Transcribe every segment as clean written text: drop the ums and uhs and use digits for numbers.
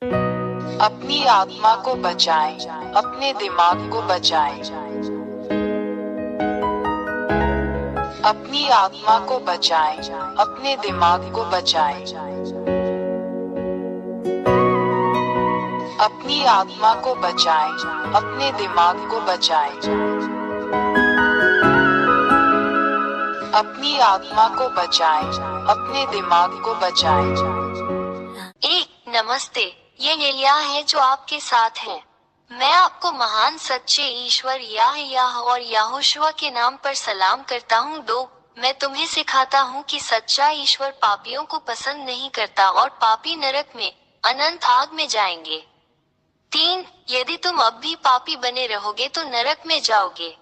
अपनी आत्मा को बचाएं, अपने दिमाग को बचाएं। अपनी आत्मा को बचाएं, अपने दिमाग को बचाएं। अपनी आत्मा को बचाएं, अपने दिमाग को बचाएं। अपनी आत्मा को बचाएं, अपने दिमाग को बचाएं। नमस्ते, ये एलिया है जो आपके साथ है। मैं आपको महान सच्चे ईश्वर याह और याहोशुआ के नाम पर सलाम करता हूँ। 2 मैं तुम्हें सिखाता हूँ कि सच्चा ईश्वर पापियों को पसंद नहीं करता और पापी नरक में अनंत आग में जाएंगे। 3 यदि तुम अब भी पापी बने रहोगे तो नरक में जाओगे।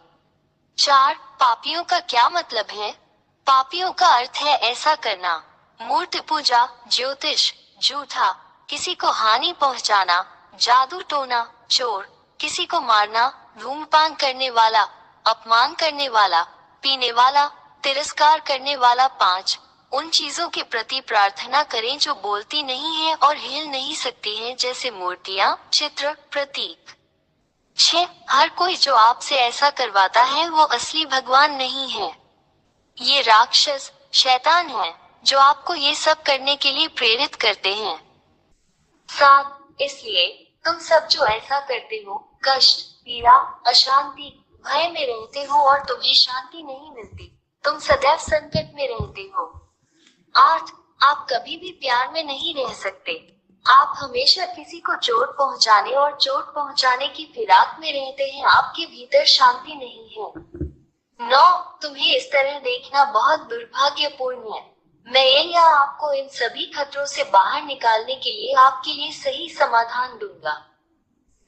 4 पापियों का क्या मतलब है? पापियों का अर्थ है ऐसा करना: मूर्ति पूजा, ज्योतिष, झूठा, किसी को हानि पहुंचाना, जादू टोना, चोर, किसी को मारना, धूम्रपान करने वाला, अपमान करने वाला, पीने वाला, तिरस्कार करने वाला। 5 उन चीजों के प्रति प्रार्थना करें जो बोलती नहीं है और हिल नहीं सकती हैं, जैसे मूर्तियां, चित्र, प्रतीक। 6 हर कोई जो आपसे ऐसा करवाता है वो असली भगवान नहीं है। ये राक्षस, शैतान है जो आपको ये सब करने के लिए प्रेरित करते हैं। 7 इसलिए तुम सब जो ऐसा करते हो, कष्ट, पीड़ा, अशांति, भय में रहते हो और तुम्हें शांति नहीं मिलती। तुम सदैव संकट में रहते हो। 8 आप कभी भी प्यार में नहीं रह सकते। आप हमेशा किसी को चोट पहुंचाने और चोट पहुंचाने की फिराक में रहते हैं। आपके भीतर शांति नहीं है। 9 तुम्हें इस तरह देखना बहुत दुर्भाग्यपूर्ण है। मैं एलिया आपको इन सभी खतरों से बाहर निकालने के लिए आपके लिए सही समाधान दूंगा।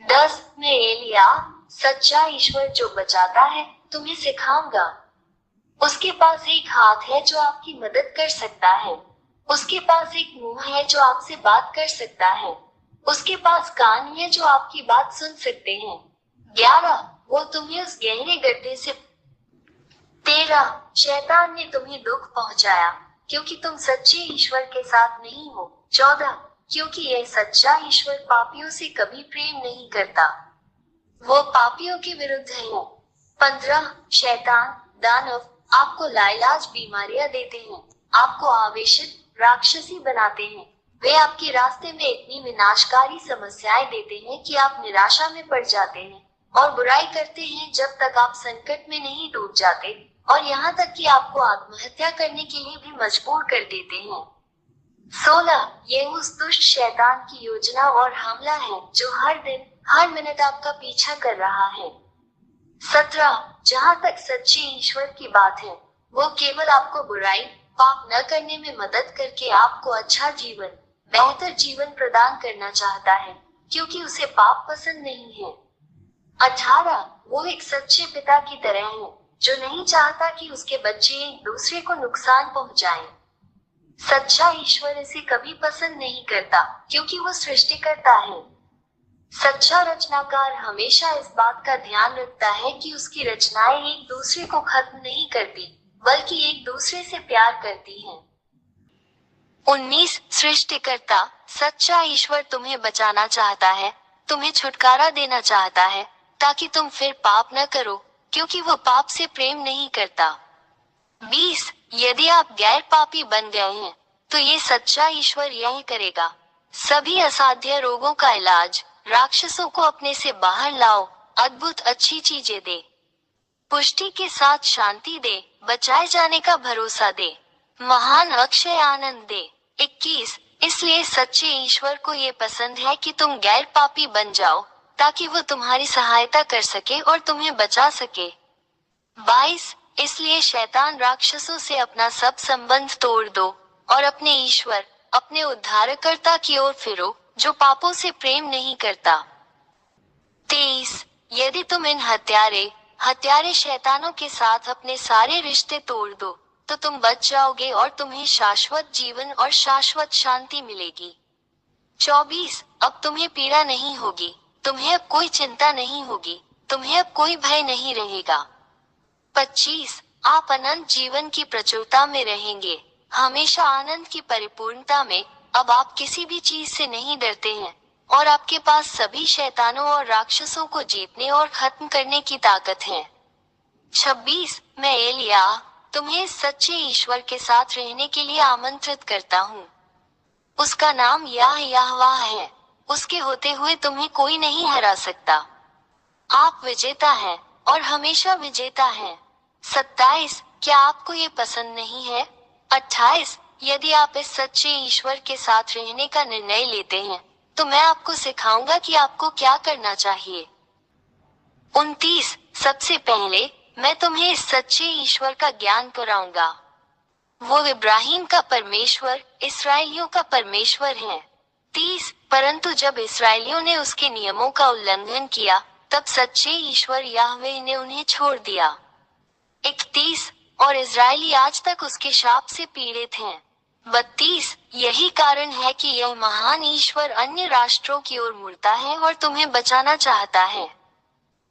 10 मैं एलिया, सच्चा ईश्वर जो बचाता है, तुम्हें सिखाऊंगा। उसके पास एक हाथ है जो आपकी मदद कर सकता है। उसके पास एक मुंह है जो आपसे बात कर सकता है। उसके पास कान है जो आपकी बात सुन सकते हैं। 11 वो तुम्हें उस गहरे गड्ढे से 13 शैतान ने तुम्हें दुख पहुंचाया क्योंकि तुम सच्चे ईश्वर के साथ नहीं हो। 14 क्योंकि यह सच्चा ईश्वर पापियों से कभी प्रेम नहीं करता, वो पापियों के विरुद्ध है। 15 शैतान, दानव आपको लाइलाज बीमारियां देते हैं, आपको आवेशित, राक्षसी बनाते हैं। वे आपके रास्ते में इतनी विनाशकारी समस्याएं देते हैं कि आप निराशा में पड़ जाते हैं और बुराई करते हैं जब तक आप संकट में नहीं डूब जाते, और यहाँ तक कि आपको आत्महत्या करने के लिए भी मजबूर कर देते हैं। 16 ये उस दुष्ट शैतान की योजना और हमला है जो हर दिन, हर मिनट आपका पीछा कर रहा है। 17 जहाँ तक सच्चे ईश्वर की बात है, वो केवल आपको बुराई, पाप न करने में मदद करके आपको अच्छा जीवन, बेहतर जीवन प्रदान करना चाहता है, क्योंकि उसे पाप पसंद नहीं है। 18 वो एक सच्चे पिता की तरह है जो नहीं चाहता कि उसके बच्चे एक दूसरे को नुकसान पहुंचाएं। सच्चा ईश्वर इसे कभी पसंद नहीं करता क्योंकि वो सृष्टिकर्ता है। सच्चा रचनाकार हमेशा इस बात का ध्यान रखता है कि उसकी रचनाएं एक दूसरे को खत्म नहीं करती, बल्कि एक दूसरे से प्यार करती हैं। 19 सृष्टिकर्ता, सच्चा ईश्वर तुम्हें बचाना चाहता है, तुम्हें छुटकारा देना चाहता है ताकि तुम फिर पाप न करो, क्योंकि वो पाप से प्रेम नहीं करता। 20 यदि आप गैर पापी बन गए हैं तो ये सच्चा ईश्वर यही करेगा: सभी असाध्य रोगों का इलाज, राक्षसों को अपने से बाहर लाओ, अद्भुत अच्छी चीजें दे, पुष्टि के साथ शांति दे, बचाए जाने का भरोसा दे, महान अक्षय आनंद दे। 21 इसलिए सच्चे ईश्वर को ये पसंद है कि तुम गैर पापी बन जाओ ताकि वो तुम्हारी सहायता कर सके और तुम्हें बचा सके। 22 इसलिए शैतान राक्षसों से अपना सब संबंध तोड़ दो और अपने ईश्वर, अपने उद्धारकर्ता की ओर फिरो जो पापों से प्रेम नहीं करता। 23 यदि तुम इन हत्यारे शैतानों के साथ अपने सारे रिश्ते तोड़ दो तो तुम बच जाओगे और तुम्हें शाश्वत जीवन और शाश्वत शांति मिलेगी। 24 अब तुम्हें पीड़ा नहीं होगी, तुम्हें अब कोई चिंता नहीं होगी, तुम्हें अब कोई भय नहीं रहेगा। 25 आप अनंत जीवन की प्रचुरता में रहेंगे, हमेशा आनंद की परिपूर्णता में। अब आप किसी भी चीज से नहीं डरते हैं, और आपके पास सभी शैतानों और राक्षसों को जीतने और खत्म करने की ताकत है। 26 मैं एलिया तुम्हें इस सच्चे ईश्वर के साथ रहने के लिए आमंत्रित करता हूँ। उसका नाम यहोवा है। उसके होते हुए तुम्हें कोई नहीं हरा सकता। आप विजेता हैं और हमेशा विजेता हैं। 27 क्या आपको ये पसंद नहीं है? 28 यदि आप इस सच्चे ईश्वर के साथ रहने का निर्णय लेते हैं तो मैं आपको सिखाऊंगा कि आपको क्या करना चाहिए। 29 सबसे पहले मैं तुम्हें इस सच्चे ईश्वर का ज्ञान कराऊंगा। वो इब्राहिम का परमेश्वर, इसराइलियों का परमेश्वर है। 30 परंतु जब इसराइलियों ने उसके नियमों का उल्लंघन किया तब सच्चे ईश्वर याहवेह ने उन्हें छोड़ दिया। 31 और इजरायली आज तक उसके शाप से पीड़ित हैं। 32 यही कारण है कि यह महान ईश्वर अन्य राष्ट्रों की ओर मुड़ता है और तुम्हें बचाना चाहता है।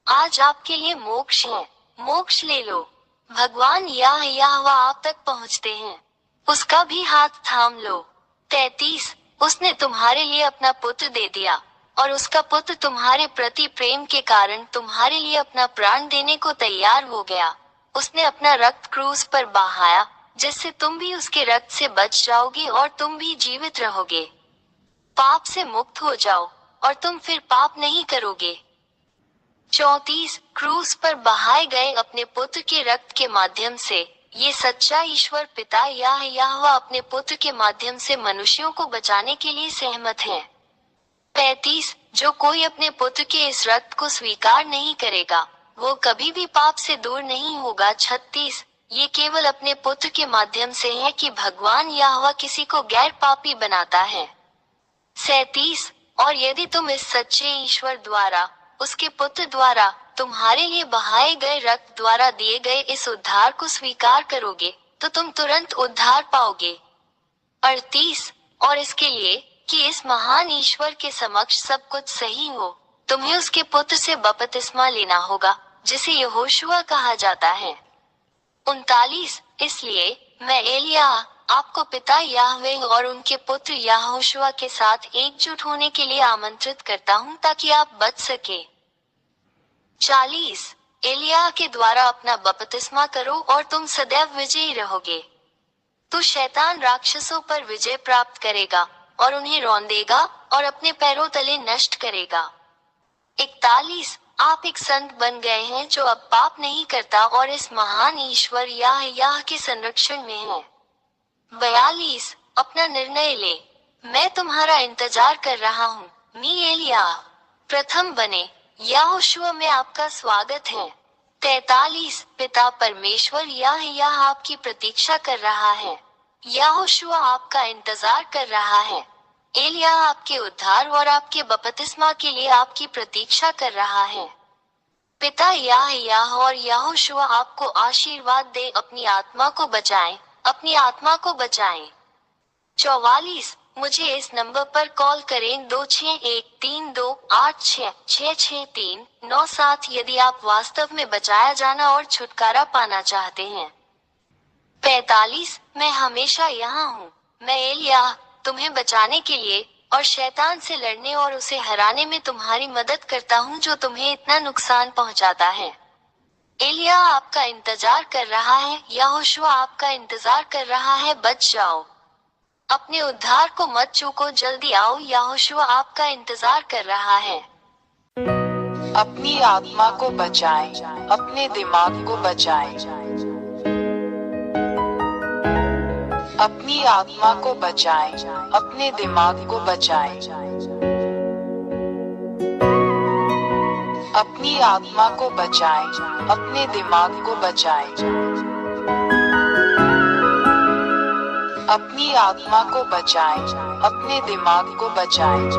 आज आपके लिए मोक्ष है, मोक्ष ले लो। भगवान यहोवा आप तक पहुँचते हैं, उसका भी हाथ थाम लो। 33 उसने तुम्हारे लिए अपना पुत्र दे दिया और उसका पुत्र तुम्हारे प्रति प्रेम के कारण तुम्हारे लिए अपना प्राण देने को तैयार हो गया। उसने अपना रक्त क्रूस पर बहाया जिससे तुम भी उसके रक्त से बच जाओगे और तुम भी जीवित रहोगे। पाप से मुक्त हो जाओ और तुम फिर पाप नहीं करोगे। 34 क्रूस पर बहाए गए अपने पुत्र के रक्त के माध्यम से ये सच्चा ईश्वर पिता यहोवा अपने पुत्र के माध्यम से मनुष्यों को बचाने के लिए सहमत है। 35 जो कोई अपने पुत्र के इस रक्त को स्वीकार नहीं करेगा वो कभी भी पाप से दूर नहीं होगा। 36 ये केवल अपने पुत्र के माध्यम से है कि भगवान यहोवा किसी को गैर पापी बनाता है। 37 और यदि तुम इस सच्चे ईश्वर द्वारा उसके पुत्र द्वारा तुम्हारे लिए बहाए गए रक्त द्वारा दिए गए इस उद्धार को स्वीकार करोगे तो तुम तुरंत उद्धार पाओगे। 38 और इसके लिए कि इस महान ईश्वर के समक्ष सब कुछ सही हो तुम्हें उसके पुत्र से बपतिस्मा लेना होगा जिसे यहोशुआ कहा जाता है। 39 इसलिए मैं एलिया आपको पिता याहवेह और उनके पुत्र यहोशुआ के साथ एकजुट होने के लिए आमंत्रित करता हूँ ताकि आप बच सके। 40 एलिया के द्वारा अपना बपतिस्मा करो और तुम सदैव विजयी रहोगे। तू शैतान राक्षसों पर विजय प्राप्त करेगा और उन्हें रौंदेगा और अपने पैरों तले नष्ट करेगा। 41 आप एक संत बन गए हैं जो अब पाप नहीं करता और इस महान ईश्वर याह के संरक्षण में है। 42 अपना निर्णय ले, मैं तुम्हारा इंतजार कर रहा हूँ। मी एलिया प्रथम बने यहोशुआ में आपका स्वागत है। 43 पिता परमेश्वर याह आपकी प्रतीक्षा कर रहा है। यहोशुआ आपका इंतजार कर रहा है। एलिया आपके उद्धार और आपके बपतिस्मा के लिए आपकी प्रतीक्षा कर रहा है। पिता याह और यहोशुआ आपको आशीर्वाद दे अपनी आत्मा को बचाएं, अपनी आत्मा को बचाएं। 44 मुझे इस नंबर पर कॉल करें 261328666397 यदि आप वास्तव में बचाया जाना और छुटकारा पाना चाहते हैं। 45 मैं हमेशा यहाँ हूँ। मैं एलिया तुम्हें बचाने के लिए और शैतान से लड़ने और उसे हराने में तुम्हारी मदद करता हूँ जो तुम्हें इतना नुकसान पहुँचाता है। एलिया आपका इंतजार कर रहा है, यहोशुआ आपका इंतजार कर रहा है, बच जाओ। अपने उद्धार को मत चूको, जल्दी आओ, यहोशुआ आपका इंतजार कर रहा है। अपनी आत्मा को बचाएं, अपने दिमाग को बचाएं। अपनी आत्मा को बचाएं, अपने दिमाग को बचाएं। अपनी आत्मा को बचाएं, अपने दिमाग को बचाएं। अपनी आत्मा को बचाएं, अपने दिमाग को बचाएं।